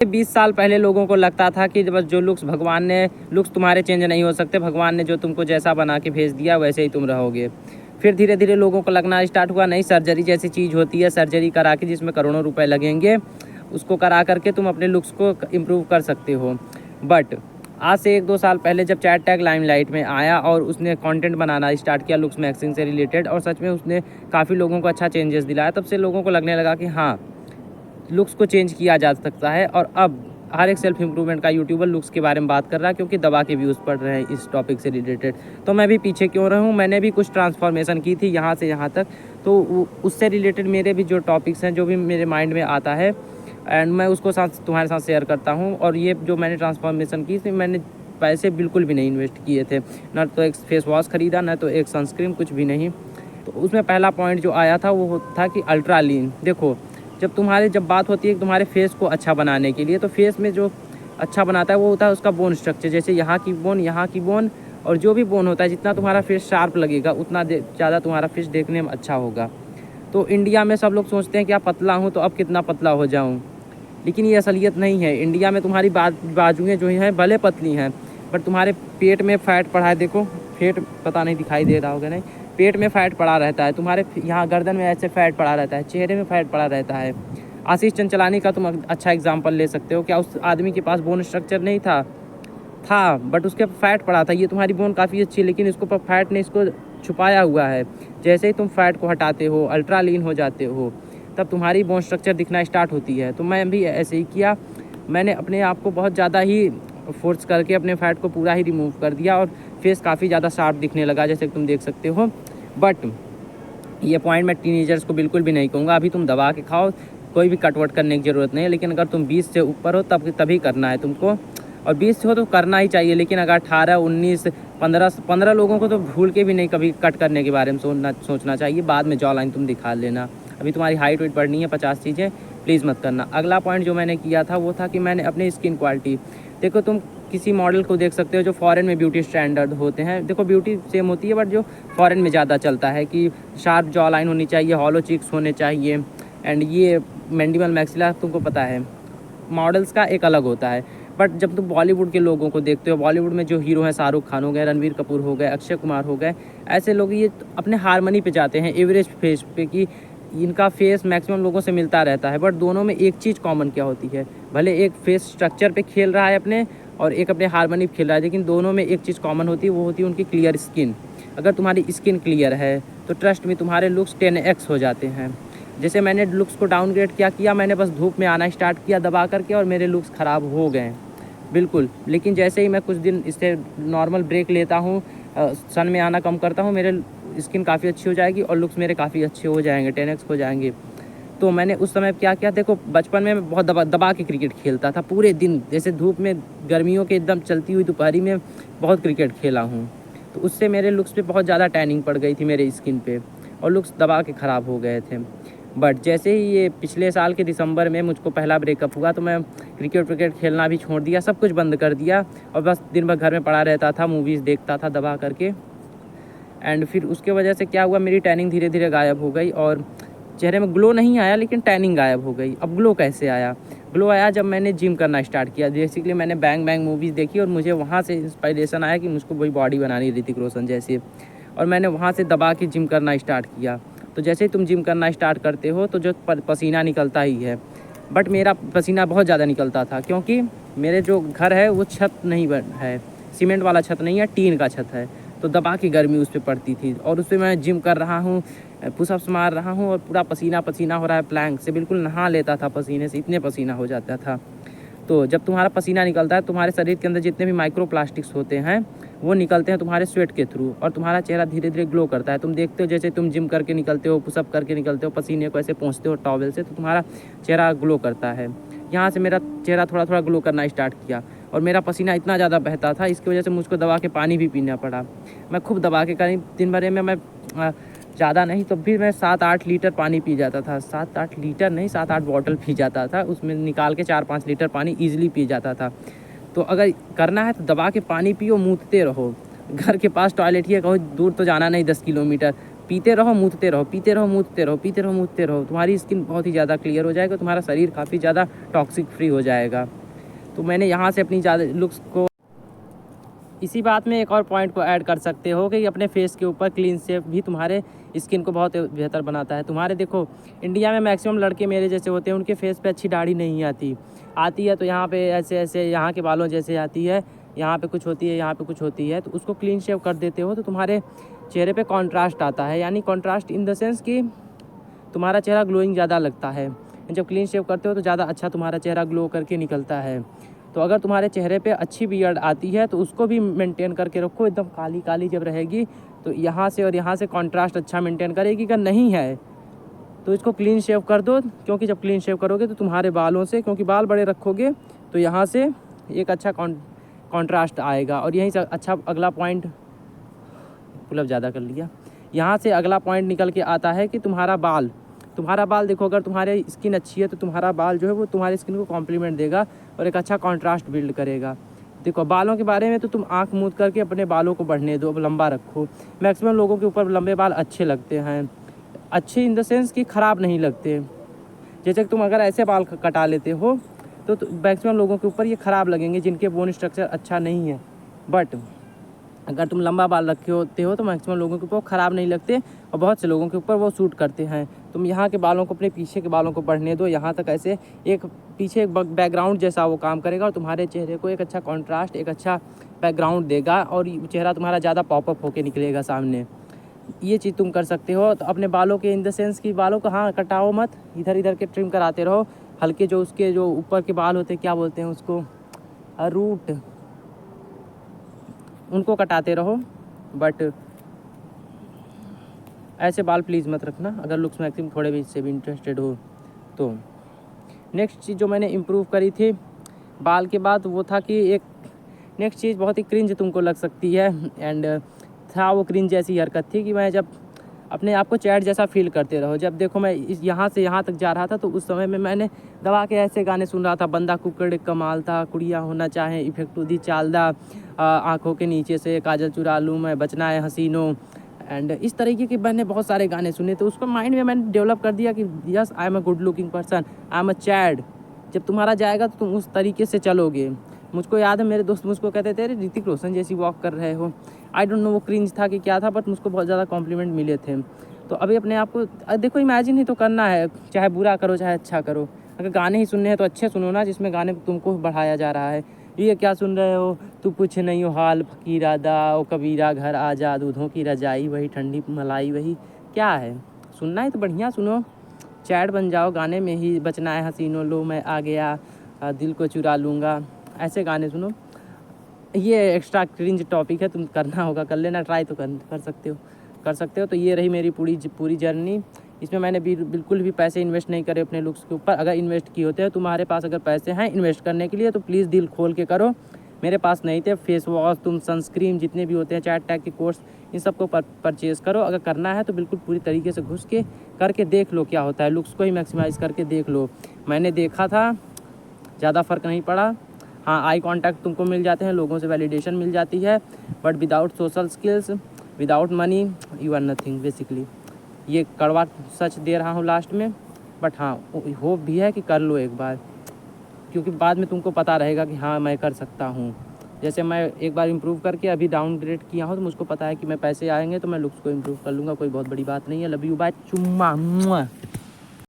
20 साल पहले लोगों को लगता था कि बस जो लुक्स तुम्हारे चेंज नहीं हो सकते, भगवान ने जो तुमको जैसा बना के भेज दिया वैसे ही तुम रहोगे। फिर धीरे धीरे लोगों को लगना स्टार्ट हुआ नहीं, सर्जरी जैसी चीज़ होती है, सर्जरी करा के जिसमें करोड़ों रुपए लगेंगे, उसको करा करके तुम अपने लुक्स को इम्प्रूव कर सकते हो। बट आज से 1-2 साल पहले जब चैट टैग लाइमलाइट में आया और उसने कंटेंट बनाना स्टार्ट किया लुक्स मैक्सिंग से रिलेटेड, और सच में उसने काफ़ी लोगों को अच्छा चेंजेस दिलाया, तब से लोगों को लगने लगा कि हाँ, लुक्स को चेंज किया जा सकता है। और अब हर एक सेल्फ इम्प्रूवमेंट का यूट्यूबर लुक्स के बारे में बात कर रहा है, क्योंकि दवा के व्यूज़ पड़ रहे हैं इस टॉपिक से रिलेटेड। तो मैं भी पीछे क्यों रहूँ, मैंने भी कुछ ट्रांसफॉर्मेशन की थी यहाँ से यहाँ तक, तो उससे रिलेटेड मेरे भी जो टॉपिक्स हैं, जो भी मेरे माइंड में आता है, एंड मैं उसको तुम्हारे साथ शेयर करता हूँ। और ये जो मैंने ट्रांसफॉर्मेशन की थी, मैंने पैसे बिल्कुल भी नहीं इन्वेस्ट किए थे, ना तो एक फेस वॉश ख़रीदा, ना तो एक सनस्क्रीन, कुछ भी नहीं। तो उसमें पहला पॉइंट जो आया था वो था कि अल्ट्रा लीन। देखो, जब बात होती है कि तुम्हारे फेस को अच्छा बनाने के लिए, तो फेस में जो अच्छा बनाता है वो होता है उसका बोन स्ट्रक्चर। जैसे यहाँ की बोन और जो भी बोन होता है, जितना तुम्हारा फेस शार्प लगेगा उतना ज़्यादा तुम्हारा फेस देखने में अच्छा होगा। तो इंडिया में सब लोग सोचते हैं कि आप पतला हूँ तो अब कितना पतला हो जाऊँ, लेकिन ये असलियत नहीं है। इंडिया में तुम्हारी बाजुएँ जो हैं भले पतली हैं, पर तुम्हारे पेट में फैट पड़ा है। देखो, फेट पता नहीं दिखाई दे रहा होगा, नहीं, पेट में फैट पड़ा रहता है, तुम्हारे यहाँ गर्दन में ऐसे फैट पड़ा रहता है, चेहरे में फैट पड़ा रहता है। आशीष चंचलानी का तुम अच्छा एग्जांपल ले सकते हो। क्या उस आदमी के पास बोन स्ट्रक्चर नहीं था? बट उसके फैट पड़ा था। ये तुम्हारी बोन काफ़ी अच्छी है, लेकिन इसको पर फैट ने इसको छुपाया हुआ है। जैसे ही तुम फैट को हटाते हो, अल्ट्रा लीन हो जाते हो, तब तुम्हारी बोन स्ट्रक्चर दिखना स्टार्ट होती है। तो मैं भी ऐसे ही किया, मैंने अपने आप को बहुत ज़्यादा ही फोर्स करके अपने फैट को पूरा ही रिमूव कर दिया और फेस काफ़ी ज़्यादा शार्प दिखने लगा, जैसे तुम देख सकते हो। बट ये पॉइंट मैं टीनेजर्स को बिल्कुल भी नहीं कहूँगा। अभी तुम दबा के खाओ, कोई भी कटवट करने की ज़रूरत नहीं है। लेकिन अगर तुम 20 से ऊपर हो तभी करना है तुमको, और 20 से हो तो करना ही चाहिए। लेकिन अगर 18, 19, 15 लोगों को तो भूल के भी नहीं कभी कट करने के बारे में सोचना चाहिए। बाद में जॉ लाइन तुम दिखा लेना। अभी तुम्हारी हाइट वेट बढ़नी है, 50 चीज़ें प्लीज़ मत करना। अगला पॉइंट जो मैंने किया था वो था कि मैंने अपनी स्किन क्वालिटी, देखो तुम किसी मॉडल को देख सकते हो जो फॉरेन में ब्यूटी स्टैंडर्ड होते हैं। देखो, ब्यूटी सेम होती है, बट जो फॉरेन में ज़्यादा चलता है कि शार्प जॉ लाइन होनी चाहिए, हॉलो चिक्स होने चाहिए, एंड ये मैंडिबल मैक्सिला, तुमको पता है मॉडल्स का एक अलग होता है। बट जब तुम बॉलीवुड के लोगों को देखते हो, बॉलीवुड में जो हीरो हैं, शाहरुख खान हो गए, रणवीर कपूर हो गए, अक्षय कुमार हो गए, ऐसे लोग ये अपने हारमोनी पे जाते हैं, एवरेज फेस पे, कि इनका फेस मैक्सिमम लोगों से मिलता रहता है। बट दोनों में एक चीज़ कॉमन क्या होती है, भले एक फेस स्ट्रक्चर पे खेल रहा है अपने और एक अपने हारमोनी पे खेल रहा है, लेकिन दोनों में एक चीज़ कॉमन होती है, वो होती है उनकी क्लियर स्किन। अगर तुम्हारी स्किन क्लियर है तो ट्रस्ट में तुम्हारे लुक्स 10x हो जाते हैं। जैसे मैंने लुक्स को डाउनग्रेड क्या किया, मैंने बस धूप में आना स्टार्ट किया दबा करके, और मेरे लुक्स ख़राब हो गए बिल्कुल। लेकिन जैसे ही मैं कुछ दिन इससे नॉर्मल ब्रेक लेता हूँ, सन में आना कम करता हूँ, मेरे स्किन काफ़ी अच्छी हो जाएगी और लुक्स मेरे काफ़ी अच्छे हो जाएंगे, 10x हो जाएंगे। तो मैंने उस समय क्या किया, देखो बचपन में मैं बहुत दबा के क्रिकेट खेलता था पूरे दिन। जैसे धूप में, गर्मियों के एकदम चलती हुई दोपहरी में बहुत क्रिकेट खेला हूँ, तो उससे मेरे लुक्स पे बहुत ज़्यादा टैनिंग पड़ गई थी मेरे स्किन पे, और लुक्स दबा के ख़राब हो गए थे। बट जैसे ही ये पिछले साल के दिसंबर में मुझको पहला ब्रेकअप हुआ, तो मैं क्रिकेट खेलना भी छोड़ दिया, सब कुछ बंद कर दिया, और बस दिन भर घर में पड़ा रहता था, मूवीज़ देखता था दबा करके। एंड फिर उसके वजह से क्या हुआ, मेरी टैनिंग धीरे धीरे गायब हो गई, और चेहरे में ग्लो नहीं आया, लेकिन टैनिंग गायब हो गई। अब ग्लो कैसे आया? ग्लो आया जब मैंने जिम करना स्टार्ट किया। बेसिकली मैंने बैंग बैंग मूवीज़ देखी और मुझे वहाँ से इंस्पिरेशन आया कि मुझको वही बॉडी बनानी, ऋतिक रोशन जैसे, और मैंने वहाँ से दबा के जिम करना स्टार्ट किया। तो जैसे ही तुम जिम करना स्टार्ट करते हो तो जो पसीना निकलता ही है, बट मेरा पसीना बहुत ज़्यादा निकलता था, क्योंकि मेरे जो घर है वो छत नहीं है, सीमेंट वाला छत नहीं है, टीन का छत है, तो दबा की गर्मी उस पर पड़ती थी। और उस पर मैं जिम कर रहा हूँ, पुशअप्स मार रहा हूँ, और पूरा पसीना पसीना हो रहा है, प्लैंक से बिल्कुल नहा लेता था पसीने से, इतने पसीना हो जाता था। तो जब तुम्हारा पसीना निकलता है, तुम्हारे शरीर के अंदर जितने भी माइक्रो प्लास्टिक्स होते हैं वो निकलते हैं तुम्हारे स्वेट के थ्रू, और तुम्हारा चेहरा धीरे धीरे ग्लो करता है। तुम देखते हो जैसे तुम जिम करके निकलते हो, पुशअप करके निकलते हो, पसीने को ऐसे पोंछते हो टॉवल से, तो तुम्हारा चेहरा ग्लो करता है। यहाँ से मेरा चेहरा थोड़ा थोड़ा ग्लो करना स्टार्ट किया, और मेरा पसीना इतना ज़्यादा बहता था, इसकी वजह से मुझको दबा के पानी भी पीना पड़ा। मैं खूब दबा के, करीब दिन भर में मैं ज़्यादा नहीं तो भी मैं 7-8 लीटर पानी पी जाता था। 7-8 लीटर नहीं, 7-8 बॉटल पी जाता था, उसमें निकाल के 4-5 लीटर पानी ईजिली पी जाता था। तो अगर करना है तो दबा के पानी पियो, मूतते रहो। घर के पास टॉयलेट ही है, कहो दूर तो जाना नहीं 10 किलोमीटर, पीते रहो मूतते रहो, पीते रहो मूतते रहो, पीते रहो मूतते रहो, तुम्हारी स्किन बहुत ही ज़्यादा क्लियर हो जाएगा, तुम्हारा शरीर काफ़ी ज़्यादा टॉक्सिक फ्री हो जाएगा। तो मैंने यहाँ से अपनी ज़्यादा लुक्स को, इसी बात में एक और पॉइंट को ऐड कर सकते हो कि अपने फेस के ऊपर क्लीन शेव भी तुम्हारे स्किन को बहुत बेहतर बनाता है। तुम्हारे देखो इंडिया में मैक्सिमम लड़के मेरे जैसे होते हैं, उनके फेस पे अच्छी दाढ़ी नहीं आती है तो यहाँ पे ऐसे ऐसे यहाँ के बालों जैसे आती है, यहाँ पे कुछ होती है, यहाँ पे कुछ होती है, तो उसको क्लीन शेव कर देते हो तो तुम्हारे चेहरे पे कॉन्ट्रास्ट आता है। यानी कॉन्ट्रास्ट इन द सेंस कि तुम्हारा चेहरा ग्लोइंग ज़्यादा लगता है। जब क्लीन शेव करते हो तो ज़्यादा अच्छा तुम्हारा चेहरा ग्लो करके निकलता है। तो अगर तुम्हारे चेहरे पे अच्छी बियर्ड आती है तो उसको भी मेंटेन करके रखो, एकदम काली काली जब रहेगी तो यहाँ से और यहाँ से कॉन्ट्रास्ट अच्छा मेंटेन करेगी। अगर नहीं है तो इसको क्लीन शेव कर दो, क्योंकि जब क्लीन शेव करोगे तो तुम्हारे बालों से, क्योंकि बाल बड़े रखोगे तो यहाँ से एक अच्छा कॉन्ट्रास्ट आएगा। और यहीं से अच्छा अगला पॉइंट, पुलअप ज़्यादा कर लिया, यहाँ से अगला पॉइंट निकल के आता है कि तुम्हारा बाल देखो, अगर तुम्हारी स्किन अच्छी है तो तुम्हारा बाल जो है वो तुम्हारी स्किन को कॉम्प्लीमेंट देगा और एक अच्छा कॉन्ट्रास्ट बिल्ड करेगा। देखो बालों के बारे में तो तुम आंख मूंद करके अपने बालों को बढ़ने दो, लंबा रखो। मैक्सिमम लोगों के ऊपर लंबे बाल अच्छे लगते हैं, अच्छे इन द सेंस कि ख़राब नहीं लगते। जैसे कि तुम अगर ऐसे बाल कटा लेते हो तो मैक्सिमम लोगों के ऊपर ये ख़राब लगेंगे जिनके बोन स्ट्रक्चर अच्छा नहीं है। बट अगर तुम लंबा बाल रखे होते हो तो मैक्सिमम लोगों के ऊपर ख़राब नहीं लगते और बहुत से लोगों के ऊपर वो सूट करते हैं। तुम यहाँ के बालों को, अपने पीछे के बालों को बढ़ने दो, यहाँ तक ऐसे एक पीछे एक बैकग्राउंड जैसा वो काम करेगा और तुम्हारे चेहरे को एक अच्छा कॉन्ट्रास्ट, एक अच्छा बैकग्राउंड देगा और चेहरा तुम्हारा ज़्यादा पॉपअप होकर निकलेगा सामने। ये चीज़ तुम कर सकते हो। तो अपने बालों के इन द सेंस कि बालों को हाँ कटाओ मत, इधर इधर के ट्रिम कराते रहो। हल्के जो उसके जो ऊपर के बाल होते हैं, क्या बोलते हैं उसको, रूट, उनको कटाते रहो। बट ऐसे बाल प्लीज़ मत रखना अगर लुक्स मैक्सिम थोड़े भी इससे भी इंटरेस्टेड हो तो। नेक्स्ट चीज़ जो मैंने इम्प्रूव करी थी बाल के बाद वो था कि एक नेक्स्ट चीज़ बहुत ही क्रिंज तुमको लग सकती है, एंड था वो क्रिंज जैसी हरकत थी कि मैं जब अपने आप को चैट जैसा फील करते रहो। जब देखो मैं इस यहाँ से यहाँ तक जा रहा था तो उस समय में मैंने दबा के ऐसे गाने सुन रहा था, बंदा कुकड़ कमाल था, कुड़िया होना चाहे इफेक्टू दी चालदा, आँखों के नीचे से काजल चुरा लूँ मैं, बचना है हसीनों, एंड इस तरीके के मैंने बहुत सारे गाने सुने। तो उसको माइंड में मैंने डेवलप कर दिया कि yes I am a good looking person, I am a Chad. जब तुम्हारा जाएगा तो तुम उस तरीके से चलोगे। मुझको याद है मेरे दोस्त मुझको कहते थे अरे ऋतिक रोशन जैसी वॉक कर रहे हो। आई डोंट नो वो क्रिंज था कि क्या था, बट मुझको बहुत ज़्यादा कॉम्प्लीमेंट मिले थे। तो अभी अपने आप को देखो, इमेजिन ही तो करना है, चाहे बुरा करो चाहे अच्छा करो। अगर गाने ही सुनने हैं तो अच्छे सुनो ना, जिसमें गाने तुमको बढ़ाया जा रहा है। ये क्या सुन रहे हो, तू कुछ नहीं हो हाल फकीरा दा, ओ कबीरा घर आजा, दूधों की रजाई वही ठंडी मलाई वही, क्या है सुनना है तो बढ़िया सुनो, चैट बन जाओ गाने में ही, बचना है हसीनों लो मैं आ गया, दिल को चुरा लूँगा, ऐसे गाने सुनो। ये एक्स्ट्रा क्रिंज टॉपिक है, तुम करना होगा कर लेना, ट्राई तो कर सकते हो। तो ये रही मेरी पूरी जर्नी। इसमें मैंने बिल्कुल भी पैसे इन्वेस्ट नहीं करे अपने लुक्स के ऊपर। अगर इन्वेस्ट किए होते हैं तुम्हारे पास, अगर पैसे हैं इन्वेस्ट करने के लिए तो प्लीज़ दिल खोल के करो। मेरे पास नहीं थे। फेस वॉश, तुम सनस्क्रीन, जितने भी होते हैं, चैट टैग के कोर्स, इन सबको परचेज़ करो। अगर करना है तो बिल्कुल पूरी तरीके से घुस के करके देख लो क्या होता है, लुक्स को ही मैक्सिमाइज़ करके देख लो। मैंने देखा था, ज़्यादा फ़र्क नहीं पड़ा। हाँ, आई कांटेक्ट तुमको मिल जाते हैं, लोगों से वैलिडेशन मिल जाती है, but without social skills, without money you are nothing basically. ये कड़वा सच दे रहा हूँ लास्ट में, बट हाँ होप भी है कि कर लो एक बार, क्योंकि बाद में तुमको पता रहेगा कि हाँ मैं कर सकता हूँ। जैसे मैं एक बार इम्प्रूव करके अभी डाउनग्रेड किया हूँ तो मुझको पता है कि मैं पैसे आएंगे तो मैं लुक्स को इम्प्रूव कर लूँगा। कोई बहुत बड़ी बात नहीं है। लव यू, बाय, चुम्मा।